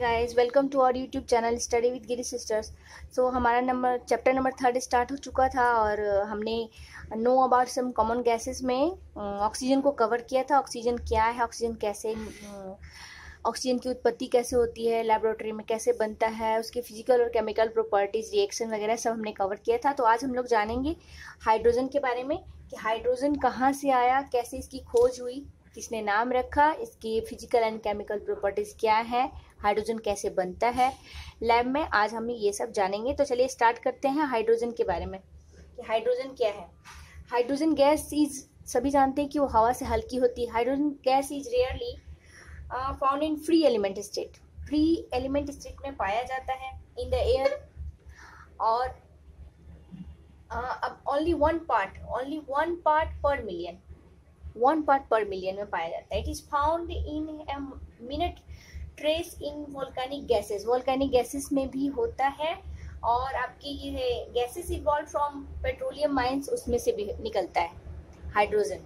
Guys, welcome to our YouTube channel study with Giri sisters. So हमारा chapter number 3 start हो चुका था और हमने know about some common gases में ऑक्सीजन को कवर किया था। ऑक्सीजन क्या है, ऑक्सीजन कैसे ऑक्सीजन की उत्पत्ति कैसे होती है, लैबोरेटरी में कैसे बनता है, उसके फिजिकल और केमिकल प्रॉपर्टीज, रिएक्शन वगैरह सब हमने कवर किया था। तो आज हम लोग जानेंगे हाइड्रोजन के बारे में कि हाइड्रोजन कहाँ से आया, कैसे इसकी खोज हुई, किसने नाम रखा, इसकी फिजिकल एंड केमिकल प्रॉपर्टीज क्या है, हाइड्रोजन कैसे बनता है लैब में। आज हम ये सब जानेंगे। तो चलिए स्टार्ट करते हैं हाइड्रोजन के बारे में कि हाइड्रोजन क्या है। हाइड्रोजन गैस इज, सभी जानते हैं कि वो हवा से हल्की होती है। Hydrogen gas is rarely found in free element state. Free element state में पाया जाता है इन द एयर, और अब ओनली वन पार्ट पर मिलियन, 1 पार्ट पर मिलियन में पाया जाता है। It is found in a minute trace in volcanic gases. Volcanic gases में भी होता है, और आपकी ये gases evolve from petroleum mines, उसमें से भी निकलता है हाइड्रोजन।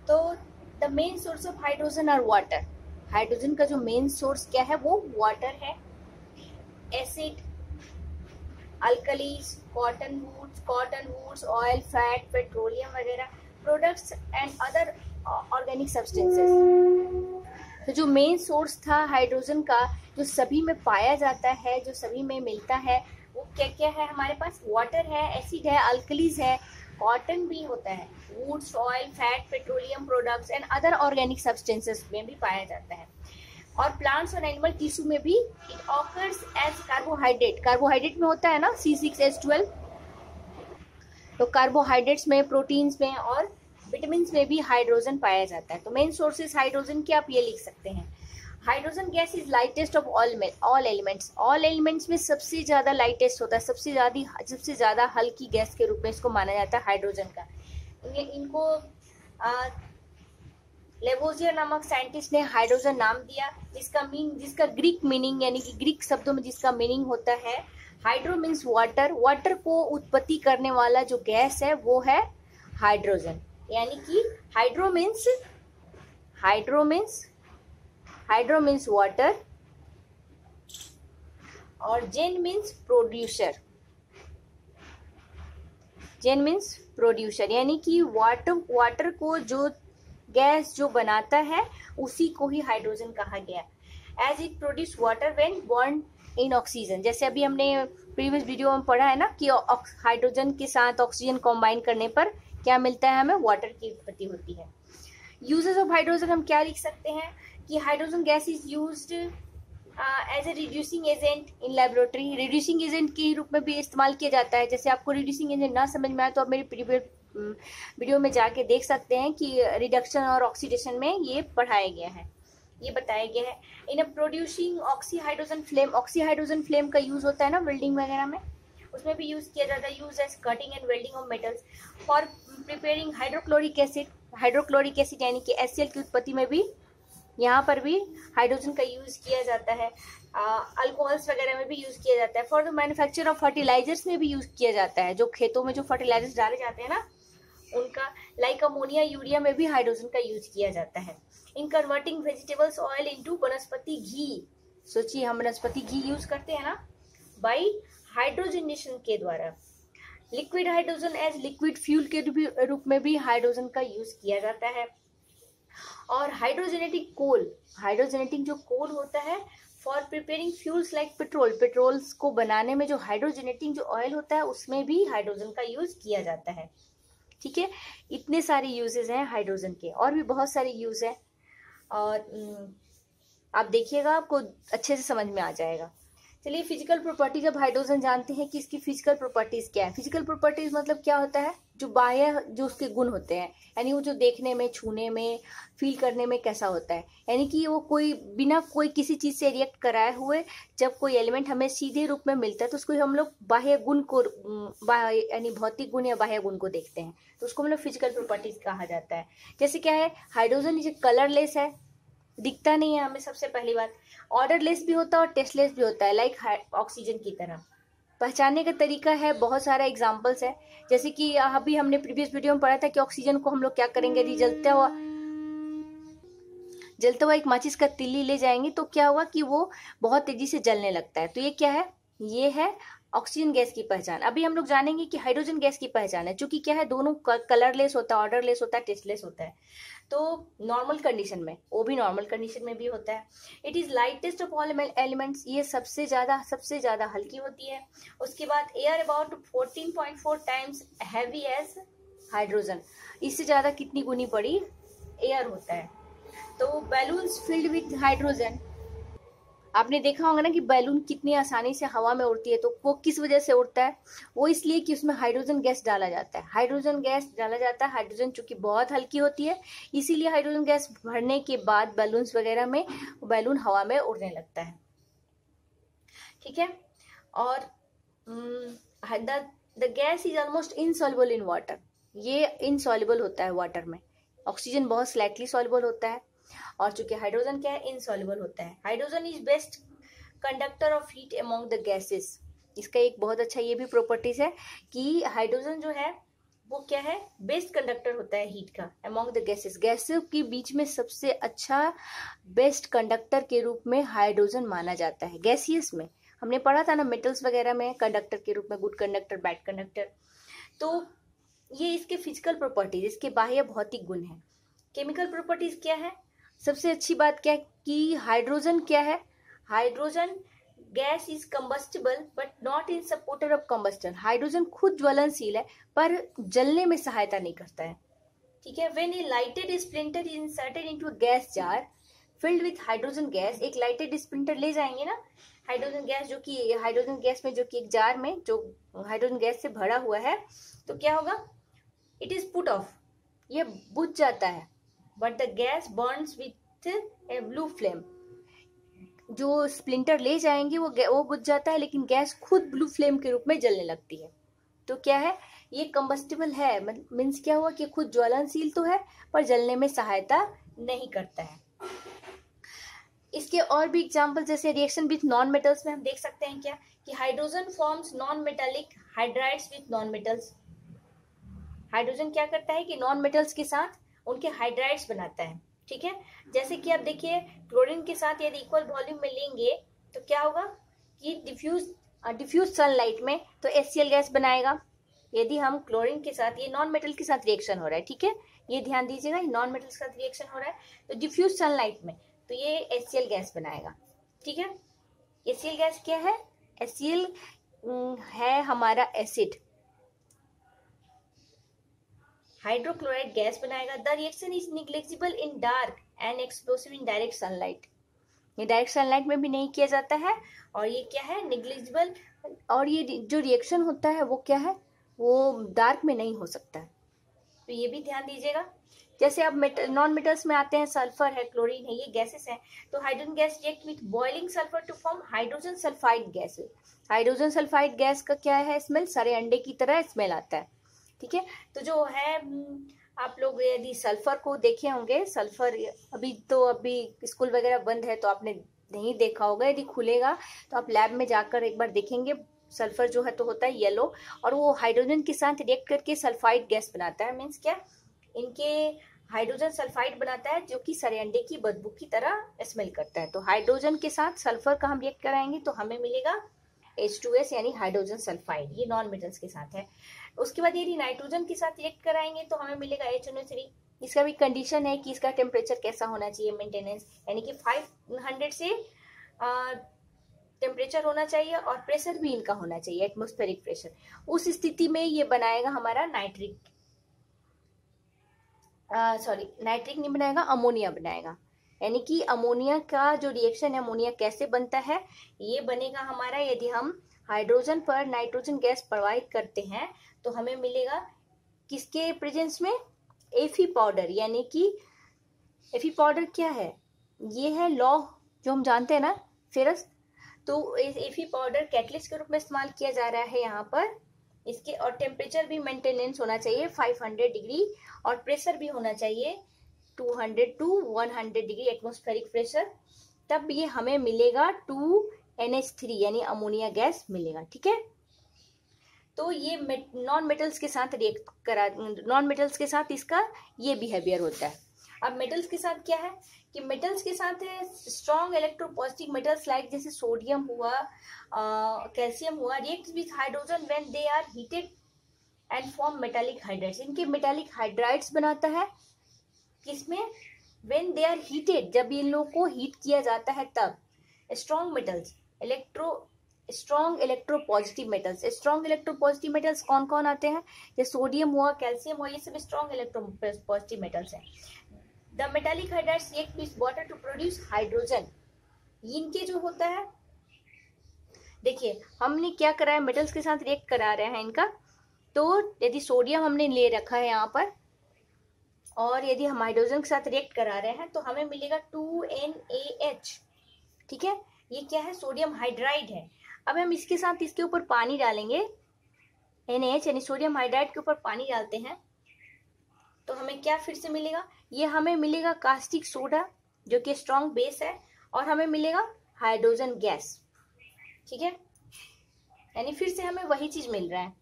तो the main source of hydrogen are water. Hydrogen का जो मेन सोर्स क्या है वो वाटर है। Acid, alkalis, cotton woods, oil, fat, petroleum वगैरह products and other organic substances. तो जो मेन सोर्स था हाइड्रोजन का, जो सभी में पाया जाता है, जो सभी में मिलता है, वो क्या क्या है हमारे पास? वाटर है, एसिड है, अल्कलीज है, कॉटन भी होता है, woods, oil, fat, petroleum products and other organic substances में भी पाया जाता है। और प्लांट्स और एनिमल टिश्यू में भी it occurs as carbohydrate. Carbohydrate में होता है ना C6H12। तो कार्बोहाइड्रेट्स में, प्रोटीन्स में और विटामिन में भी हाइड्रोजन पाया जाता है। तो मेन सोर्सेस हाइड्रोजन के आप ये लिख सकते हैं। Hydrogen gas is lightest of all elements. All elements में सबसे ज्यादा लाइटेस्ट होता है, सबसे ज्यादा हल्की गैस के रूप में इसको माना जाता है हाइड्रोजन का। इनको लेवोजियर नामक साइंटिस्ट ने हाइड्रोजन नाम दिया, जिसका ग्रीक मीनिंग, यानी कि ग्रीक शब्दों में जिसका मीनिंग होता है हाइड्रो मीन्स वाटर। वाटर को उत्पत्ति करने वाला जो गैस है वो है हाइड्रोजन। यानी कि हाइड्रो मीन्स वाटर, और जेन मीन्स प्रोड्यूसर। यानी कि वाटर को जो गैस जो बनाता है उसी को ही हाइड्रोजन कहा गया। As it produce water when burn in oxygen. जैसे अभी हमने प्रीवियस वीडियो में पढ़ा है ना कि हाइड्रोजन के साथ ऑक्सीजन कंबाइन करने पर क्या मिलता है, हमें वाटर की उत्पत्ति होती है। यूजेस ऑफ हाइड्रोजन हम क्या लिख सकते हैं कि hydrogen gas is used as a reducing agent in laboratory. Reducing agent के रूप में भी इस्तेमाल किया जाता है। जैसे आपको रिड्यूसिंग एजेंट ना समझ में आए तो आप मेरी प्रीवियस वीडियो में जाके देख सकते हैं कि रिडक्शन और ऑक्सीडेशन में ये पढ़ाया गया है, ये बताया गया है। इन अ प्रोड्यूसिंग ऑक्सी हाइड्रोजन फ्लेम का यूज होता है ना वेल्डिंग वगैरह में, उसमें भी यूज किया जाता है। Use as cutting and welding of metals. For preparing hydrochloric acid यानी कि HCl की उत्पत्ति में भी, यहाँ पर भी हाइड्रोजन का यूज किया जाता है। अल्कोहल्स वगैरह में भी यूज किया जाता है। For the manufacture of fertilisers में भी यूज किया जाता है। जो खेतों में जो फर्टिलाइजर्स डाले जाते हैं ना, उनका लाइक अमोनिया, यूरिया में भी हाइड्रोजन का यूज किया जाता है। इन कन्वर्टिंग वेजिटेबल्स ऑयल इनटू वनस्पति घी। सोचिए, हम वनस्पति घी यूज करते हैं ना, बाई हाइड्रोजनेशन के द्वारा। Liquid hydrogen as liquid fuel के रूप में भी हाइड्रोजन का यूज किया जाता है। और हाइड्रोजेनेटिक जो कोल होता है for preparing fuels like patrols को बनाने में जो हाइड्रोजेनेटिक जो ऑयल होता है उसमें भी हाइड्रोजन का यूज किया जाता है। ठीक है, इतने सारे यूजेस हैं हाइड्रोजन के, और भी बहुत सारे यूज हैं, और आप देखिएगा आपको अच्छे से समझ में आ जाएगा। चलिए फिजिकल प्रॉपर्टीज ऑफ हाइड्रोजन जानते हैं कि इसकी फिजिकल प्रॉपर्टीज क्या है। फिजिकल प्रॉपर्टीज मतलब क्या होता है? जो बाह्य जो उसके गुण होते हैं, यानी वो जो देखने में, छूने में, फील करने में कैसा होता है। यानी कि वो कोई बिना कोई किसी चीज से रिएक्ट कराए हुए जब कोई एलिमेंट हमें सीधे रूप में मिलता है तो उसको हम लोग बाह्य गुण को, यानी भौतिक गुण या बाह्य गुण को देखते हैं, तो उसको हम लोग फिजिकल प्रॉपर्टीज कहा जाता है। जैसे क्या है, हाइड्रोजन जो कलरलेस है, दिखता नहीं है हमें, सबसे पहली बात। ऑर्डरलेस भी होता है और टेस्टलेस भी होता है, लाइक ऑक्सीजन की तरह। पहचानने का तरीका है, बहुत सारा एग्जांपल्स है। जैसे कि अभी हमने प्रीवियस वीडियो में पढ़ा था कि ऑक्सीजन को हम लोग क्या करेंगे, जलता हुआ एक माचिस का तिल्ली ले जाएंगे तो क्या होगा कि वो बहुत तेजी से जलने लगता है। तो ये क्या है, ये है ऑक्सीजन गैस की पहचान। अभी हम लोग जानेंगे कि हाइड्रोजन गैस की पहचान है, चूंकि क्या है दोनों कलरलेस होता है, ऑर्डरलेस होता है, टेस्टलेस होता है। तो नॉर्मल कंडीशन में, वो भी नॉर्मल कंडीशन में भी होता है। It is lightest of all elements, ये सबसे ज्यादा हल्की होती है। उसके बाद air about 14.4 times heavy as hydrogen, इससे ज्यादा कितनी गुनी बड़ी एयर होता है। तो बैलून्स फिल्ड विथ हाइड्रोजन, आपने देखा होगा ना कि बैलून कितनी आसानी से हवा में उड़ती है। तो वो किस वजह से उड़ता है, वो इसलिए कि उसमें हाइड्रोजन गैस डाला जाता है। हाइड्रोजन गैस डाला जाता है, हाइड्रोजन चूंकि बहुत हल्की होती है, इसीलिए हाइड्रोजन गैस भरने के बाद बैलून्स वगैरह में बैलून हवा में उड़ने लगता है। ठीक है। और the gas is almost insoluble in water, ये इनसॉल्युबल होता है वाटर में। ऑक्सीजन बहुत स्लाइटली सॉल्युबल होता है, और चूंकि हाइड्रोजन क्या है, इनसॉल्युबल होता है। Hydrogen is best conductor of heat among the gases, इसका एक बहुत अच्छा ये भी प्रॉपर्टीज है कि हाइड्रोजन जो है वो क्या है, बेस्ट कंडक्टर होता है हीट का अमॉन्ग द गैसेस। गैसों के बीच में सबसे अच्छा बेस्ट कंडक्टर के रूप में हाइड्रोजन माना जाता है। गैसियस में हमने पढ़ा था ना, मेटल्स वगैरह में कंडक्टर के रूप में गुड कंडक्टर, बैड कंडक्टर। तो ये इसके फिजिकल प्रॉपर्टीज, इसके बाह्य भौतिक गुण है। केमिकल प्रॉपर्टीज क्या है, सबसे अच्छी बात क्या है कि हाइड्रोजन क्या है, hydrogen gas is combustible but not in supporter of combustion. Hydrogen खुद ज्वलनशील है पर जलने में सहायता नहीं करता है। ठीक है। When A lighted splinter is inserted into a gas jar filled with hydrogen gas, एक लाइटेड स्प्लिंटर ले जाएंगे ना हाइड्रोजन गैस, जो कि हाइड्रोजन गैस में जो कि एक जार में जो हाइड्रोजन गैस से भरा हुआ है, तो क्या होगा, इट इज पुट ऑफ, ये बुझ जाता है। But the gas Burns with A blue flame, जो स्प्लिंटर ले जाएंगे वो बुझ जाता है, लेकिन गैस खुद ब्लू फ्लेम के रूप में जलने लगती है। तो क्या है, ये कंबस्टिबल है, मीन्स क्या हुआ कि खुद ज्वलनशील तो है पर जलने में सहायता नहीं करता है। इसके और भी एग्जांपल, जैसे रिएक्शन विथ नॉन मेटल्स में हम देख सकते हैं क्या कि hydrogen forms non metallic hydrides with non metals. Hydrogen क्या करता है कि नॉन मेटल्स के साथ उनके हाइड्राइड्स बनाता है। ठीक है। जैसे कि आप देखिए क्लोरीन के साथ यदि इक्वल वॉल्यूम में लेंगे तो क्या होगा कि डिफ्यूज सनलाइट में तो HCl गैस बनाएगा। यदि हम क्लोरीन के साथ, ये नॉन मेटल के साथ रिएक्शन हो रहा है, ठीक है, ये ध्यान दीजिएगा, नॉन मेटल के साथ रिएक्शन हो रहा है, तो डिफ्यूज सनलाइट में तो ये HCl गैस बनाएगा। ठीक है। HCl गैस क्या है, HCl है हमारा एसिड, हाइड्रोक्लोराइड गैस बनाएगा। The reaction is negligible in dark and explosive in direct sunlight, ये डायरेक्ट सनलाइट में भी नहीं किया जाता है, और ये क्या है, निग्लेजिबल। और ये जो रिएक्शन होता है वो क्या है, वो डार्क में नहीं हो सकता है, तो ये भी ध्यान दीजिएगा। जैसे अब नॉन मेटल्स में आते हैं, सल्फर है, क्लोरीन है, ये गैसेस हैं। तो hydrogen gas react with boiling sulphur to form hydrogen sulphide gas. Hydrogen sulphide gas का क्या है स्मेल, सरे अंडे की तरह स्मेल आता है। ठीक है। तो जो है आप लोग यदि सल्फर को देखे होंगे, सल्फर अभी स्कूल वगैरह बंद है तो आपने नहीं देखा होगा, यदि खुलेगा तो आप लैब में जाकर एक बार देखेंगे। सल्फर जो है तो होता है येलो, और वो हाइड्रोजन के साथ रिएक्ट करके सल्फाइड गैस बनाता है। मीन्स क्या, इनके हाइड्रोजन सल्फाइड बनाता है जो कि सरे अंडे की बदबू की तरह स्मेल करता है। तो हाइड्रोजन के साथ सल्फर का हम रिएक्ट कराएंगे तो हमें मिलेगा H2S यानी हाइड्रोजन सल्फाइड, ये नॉन मेटल्स के साथ है। उसके बाद यदि नाइट्रोजन के साथ रिएक्ट कराएंगे तो हमें मिलेगा HNO3। इसका भी कंडीशन है कि इसका टेम्परेचर कैसा होना चाहिए, मेंटेनेंस, यानी कि 500 से टेम्परेचर होना चाहिए, और प्रेशर भी इनका होना चाहिए, एटमॉस्फेरिक प्रेशर। उस स्थिति में ये बनाएगा हमारा नाइट्रिक नहीं बनाएगा, अमोनिया बनाएगा। यानी कि अमोनिया का जो रिएक्शन है, अमोनिया कैसे बनता है, ये बनेगा हमारा यदि हम हाइड्रोजन पर नाइट्रोजन गैस प्रोवाइड करते हैं तो हमें मिलेगा किसके प्रेजेंस में, एफी पाउडर। यानी कि एफी पाउडर क्या है, ये है लॉ जो हम जानते हैं ना, फेरस। तो एफी पाउडर कैटलिस्ट के रूप में इस्तेमाल किया जा रहा है यहाँ पर इसके, और टेम्परेचर भी मेंटेनेंस होना चाहिए 500 डिग्री, और प्रेशर भी होना चाहिए 200 to 100 डिग्री एटमॉस्फेरिक प्रेशर। तब ये हमें मिलेगा 2NH3 यानी अमोनिया गैस मिलेगा। ठीक है। तो ये नॉन मेटल्स के साथ रिएक्ट करा, नॉन मेटल्स के साथ इसका ये बिहेवियर होता है। अब मेटल्स के साथ क्या है कि मेटल्स के साथ है स्ट्रॉन्ग इलेक्ट्रोपॉजिटिव मेटल्स लाइक जैसे सोडियम हुआ, कैल्शियम हुआ, react with hydrogen when they are heated and form metallic hydrides. इनके मेटालिक हाइड्राइड्स बनाता है किसमें, व्हेन दे आर हीटेड, जब इन लोग को हीट किया जाता है तब। Strong metals strong electropositive metals, strong electropositive metals कौन कौन आते हैं, जैसे सोडियम हुआ, कैल्शियम हुआ, ये सब स्ट्रॉन्ग इलेक्ट्रोपॉजिटिव मेटल्स हैं। The metallic hydrides react with water to produce hydrogen. इनके जो होता है, देखिए हमने क्या करा है, मेटल्स के साथ रिएक्ट करा रहे हैं इनका। तो यदि सोडियम हमने ले रखा है यहाँ पर और यदि हम हाइड्रोजन के साथ रिएक्ट करा रहे हैं तो हमें मिलेगा 2NaH। ठीक है, ये क्या है, सोडियम हाइड्राइड है। अब हम इसके साथ इसके ऊपर पानी डालेंगे, NaH यानी सोडियम हाइड्राइड के ऊपर पानी डालते हैं तो हमें क्या फिर से मिलेगा, ये हमें मिलेगा कास्टिक सोडा जो कि स्ट्रॉन्ग बेस है, और हमें मिलेगा हाइड्रोजन गैस। ठीक है, यानी फिर से हमें वही चीज मिल रहा है।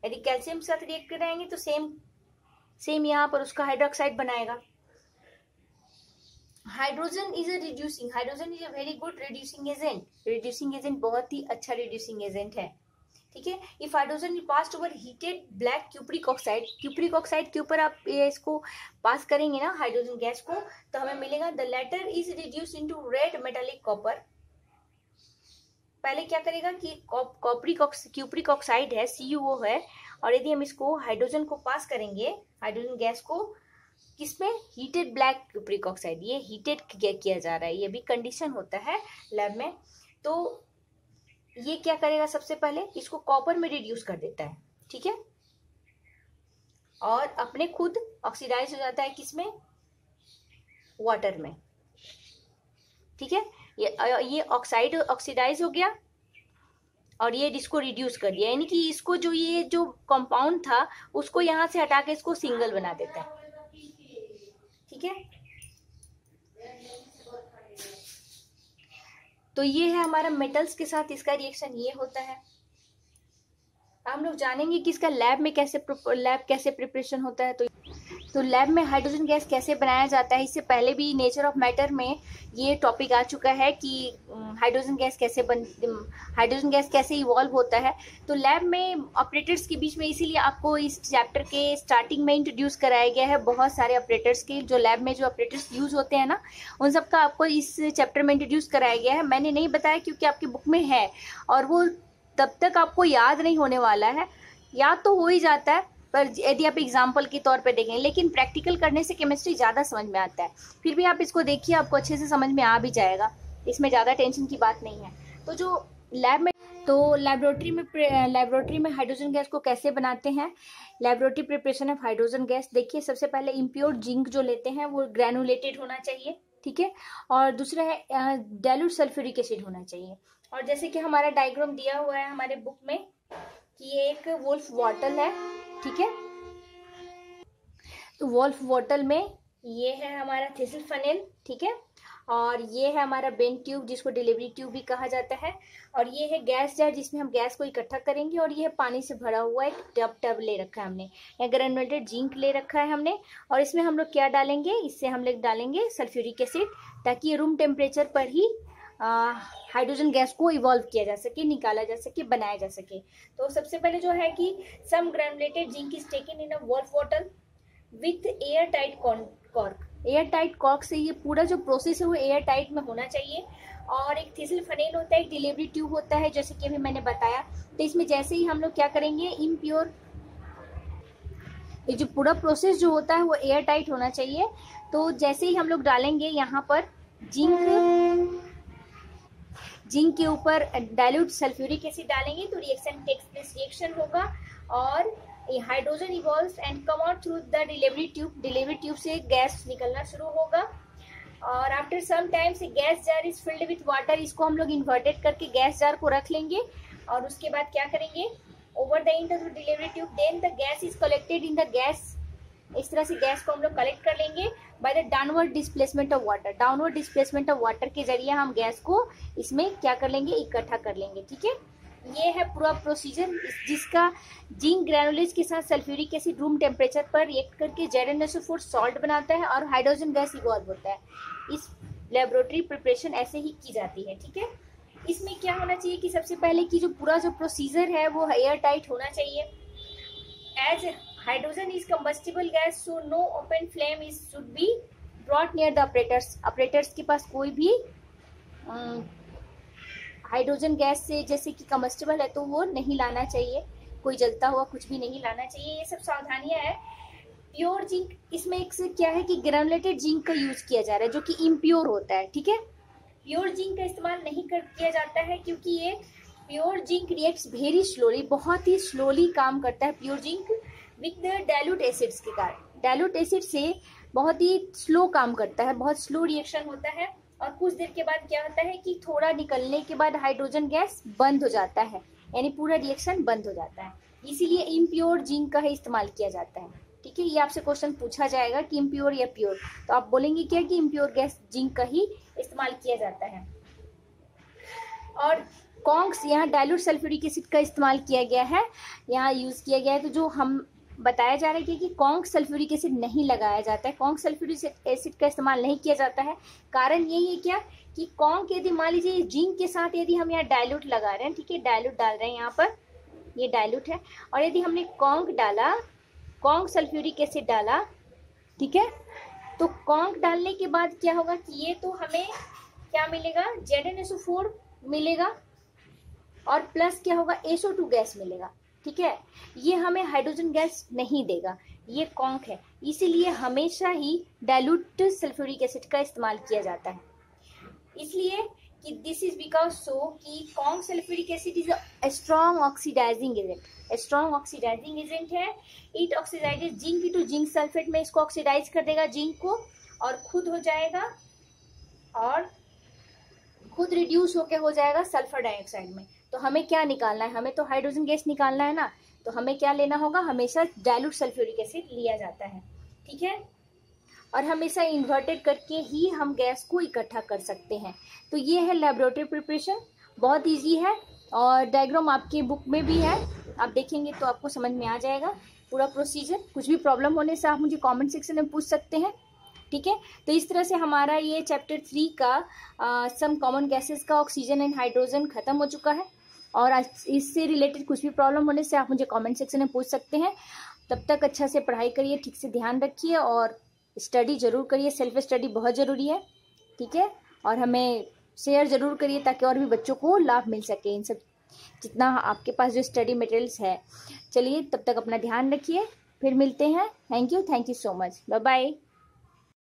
यदि कैल्शियम के साथ रिएक्ट कराएंगे तो सेम यहाँ पर उसका हाइड्रोक्साइड बनाएगा। Hydrogen is a very good reducing agent. Reducing agent बहुत ही अच्छा रिड्यूसिंग एजेंट है। ठीक है, if hydrogen is passed over heated black cupric oxide के ऊपर आप इसको पास करेंगे ना हाइड्रोजन गैस को, तो हमें मिलेगा the latter is reduced into red metallic copper. पहले क्या करेगा कि क्यूप्रिक ऑक्साइड है, CuO है, और यदि हम इसको हाइड्रोजन को पास करेंगे, हाइड्रोजन गैस को किसमें, हीटेड ब्लैक क्यूप्रिक ऑक्साइड, ये हीटेड किया जा रहा है, ये भी कंडीशन होता है लैब में। तो ये क्या करेगा, सबसे पहले इसको कॉपर में रिड्यूस कर देता है। ठीक है, और अपने खुद ऑक्सीडाइज हो जाता है किसमें, वाटर में। ठीक है, ये ऑक्सीडाइज हो गया और ये इसको रिड्यूस कर दिया, यानी कि इसको ये जो कंपाउंड था उसको यहाँ से हटा के इसको सिंगल बना देता है। ठीक है, तो ये है हमारा मेटल्स के साथ इसका रिएक्शन ये होता है। हम लोग जानेंगे कि इसका लैब कैसे प्रिपरेशन होता है। तो लैब में हाइड्रोजन गैस कैसे बनाया जाता है, इससे पहले भी नेचर ऑफ मैटर में ये टॉपिक आ चुका है कि हाइड्रोजन गैस कैसे इवॉल्व होता है। तो लैब में ऑपरेटर्स के बीच में, इसीलिए आपको इस चैप्टर के स्टार्टिंग में इंट्रोड्यूस कराया गया है बहुत सारे ऑपरेटर्स के, जो लैब में जो ऑपरेटर्स यूज होते हैं ना, उन सब का आपको इस चैप्टर में इंट्रोड्यूस कराया गया है। मैंने नहीं बताया क्योंकि आपकी बुक में है और वो तब तक आपको याद नहीं होने वाला है, याद तो हो ही जाता है पर यदि आप एग्जाम्पल के तौर पे देखें, लेकिन प्रैक्टिकल करने से केमिस्ट्री ज़्यादा समझ में आता है। फिर भी आप इसको देखिए, आपको अच्छे से समझ में आ भी जाएगा, इसमें ज़्यादा टेंशन की बात नहीं है। तो जो लैबोरेटरी में हाइड्रोजन गैस को कैसे बनाते हैं, laboratory preparation of hydrogen gas. देखिए, सबसे पहले इम्प्योर जिंक जो लेते हैं वो ग्रैनुलेटेड होना चाहिए। ठीक है, और दूसरा है डाइल्यूट सल्फ्यूरिक एसिड होना चाहिए। और जैसे कि हमारा डायग्राम दिया हुआ है हमारे बुक में कि ये एक वोल्फ बॉटल है। ठीक है, तो वोल्फ बॉटल में ये है हमारा थिसिल फनेल। ठीक है, और ये है हमारा बेंट ट्यूब जिसको डिलीवरी ट्यूब भी कहा जाता है, और ये है गैस जार जिसमें हम गैस को इकट्ठा करेंगे, और ये है पानी से भरा हुआ एक टब ले रखा है हमने, या ग्रेनुलेटेड जिंक ले रखा है हमने, और इसमें हम लोग क्या डालेंगे, इससे हम लोग डालेंगे सल्फ्यूरिक एसिड, ताकि ये रूम टेम्परेचर पर ही हाइड्रोजन गैस को इवॉल्व किया जा सके, निकाला जा सके, बनाया जा सके। तो सबसे पहले जो है कि some granulated zinc is taken in a Woulfe bottle with air tight cork. Air tight cork से ये पूरा जो प्रोसेस है वो एयर टाइट में होना चाहिए। और एक थिसिल फनेल होता है, एक डिलीवरी ट्यूब होता है, जैसे कि अभी मैंने बताया। तो इसमें जैसे ही हम लोग क्या करेंगे, इम्प्योर, ये जो पूरा प्रोसेस जो होता है वो एयर टाइट होना चाहिए। तो जैसे ही हम लोग डालेंगे यहाँ पर जिंक के ऊपर डाइल्यूट सल्फ्यूरिक एसिड डालेंगे तो रिएक्शन टेक्स प्लेस, रिएक्शन होगा और hydrogen evolves and come out through the delivery tube से गैस निकलना शुरू होगा। और आफ्टर सम टाइम से gas jar is filled with water, इसको हम लोग इन्वर्टेड करके गैस जार को रख लेंगे। और उसके बाद क्या करेंगे, over the end through delivery tube, then the gas is collected in the gas, इस तरह से गैस को हम लोग कलेक्ट कर लेंगे by the downward displacement of water. Downward displacement of water के जरिए हम गैस को इसमें क्या कर लेंगे, इकट्ठा कर लेंगे। ठीक है, ये है पूरा प्रोसीजर जिसका जिंक ग्रैनुलेज के साथ सल्फ्यूरिक एसिड रूम टेम्परेचर पर रिएक्ट करके ZnSO4 सॉल्ट बनाता है और हाइड्रोजन गैस इवॉल्व होता है। इस लेबोरेटरी प्रिपरेशन ऐसे ही की जाती है, ठीक है। इसमें क्या होना चाहिए कि सबसे पहले की जो पूरा जो प्रोसीजर है वो एयर टाइट होना चाहिए। As hydrogen is combustible gas so no open flame is should be brought near the operators के पास कोई भी हाइड्रोजन गैस से जैसे कि कंबस्टिबल है तो वो नहीं लाना चाहिए, कोई जलता हुआ कुछ भी नहीं लाना चाहिए। ये सब सावधानियां है। प्योर जिंक, इसमें एक से क्या है कि ग्रेनुलेटेड जिंक का यूज किया जा रहा है जो कि इम्प्योर होता है, ठीक है। प्योर जिंक का इस्तेमाल नहीं किया जाता है क्योंकि ये pure zinc reacts very slowly, बहुत ही स्लोली काम करता है pure zinc with the dilute acids के कारण। डाइल्यूट एसिड से बहुत ही स्लो काम करता है, बहुत स्लो रिएक्शन होता है और कुछ देर के बाद क्या होता है कि थोड़ा निकलने के बाद हाइड्रोजन गैस बंद हो जाता है, यानी पूरा रिएक्शन बंद हो जाता है। इसीलिए इम्प्योर जिंक का ही इस्तेमाल किया जाता है, ठीक है। ये आपसे क्वेश्चन पूछा जाएगा कि इम्प्योर या प्योर, तो आप बोलेंगे क्या कि इम्प्योर गैस जिंक का ही इस्तेमाल किया जाता है। और कॉन्क्स, यहाँ डाइल्यूट सल्फ्यूरिक एसिड का इस्तेमाल किया गया है, यहाँ यूज किया गया है। तो जो हम बताया जा रहा है कि कॉन्क सल्फ्यूरिक एसिड नहीं लगाया जाता है, कॉन्क सल्फ्यूरिक एसिड का इस्तेमाल नहीं किया जाता है। कारण यही है क्या कि कॉन्क यदि मान लीजिए जिंक के साथ यदि हम यहाँ डाइल्यूट लगा रहे हैं, ठीक है, डाइल्यूट डाल रहे हैं यहाँ पर, ये डाइल्यूट है, और यदि हमने कॉन्क डाला, कॉन्क सल्फ्यूरिक एसिड डाला, ठीक है, तो कॉन्क डालने के बाद क्या होगा कि ये तो हमें क्या मिलेगा, ZnSO4 मिलेगा और प्लस क्या होगा, SO2 गैस मिलेगा, ठीक है। ये हमें हाइड्रोजन गैस नहीं देगा, ये कॉन्क है। इसीलिए हमेशा ही डाइल्यूट सल्फ्यूरिक एसिड का इस्तेमाल किया जाता है। इसलिए कि दिस इज बिकॉज सो कि conc sulphuric acid is a strong oxidising agent, strong oxidising agent है। It oxidises zinc to zinc sulphate में इसको ऑक्सीडाइज कर देगा जिंक को, और खुद हो जाएगा और खुद रिड्यूस होके हो जाएगा सल्फर डाइऑक्साइड में। तो हमें क्या निकालना है, हमें तो हाइड्रोजन गैस निकालना है ना, तो हमें क्या लेना होगा, हमेशा डाइल्यूट सल्फ्यूरिक एसिड लिया जाता है, ठीक है। और हमेशा इन्वर्टेड करके ही हम गैस को इकट्ठा कर सकते हैं। तो ये है लेबोरेटरी प्रिपरेशन, बहुत इजी है और डायग्राम आपके बुक में भी है, आप देखेंगे तो आपको समझ में आ जाएगा पूरा प्रोसीजर। कुछ भी प्रॉब्लम होने से आप मुझे कमेंट सेक्शन में पूछ सकते हैं, ठीक है। तो इस तरह से हमारा ये चैप्टर 3 का सम कॉमन गैसेस का ऑक्सीजन एंड हाइड्रोजन खत्म हो चुका है। और इससे रिलेटेड कुछ भी प्रॉब्लम होने से आप मुझे कमेंट सेक्शन में पूछ सकते हैं। तब तक अच्छा से पढ़ाई करिए, ठीक से ध्यान रखिए और स्टडी ज़रूर करिए, सेल्फ स्टडी बहुत ज़रूरी है, ठीक है। और हमें शेयर ज़रूर करिए ताकि और भी बच्चों को लाभ मिल सके इन सब, जितना आपके पास जो स्टडी मटेरियल्स है। चलिए तब तक अपना ध्यान रखिए, फिर मिलते हैं। Thank you so much, bye bye.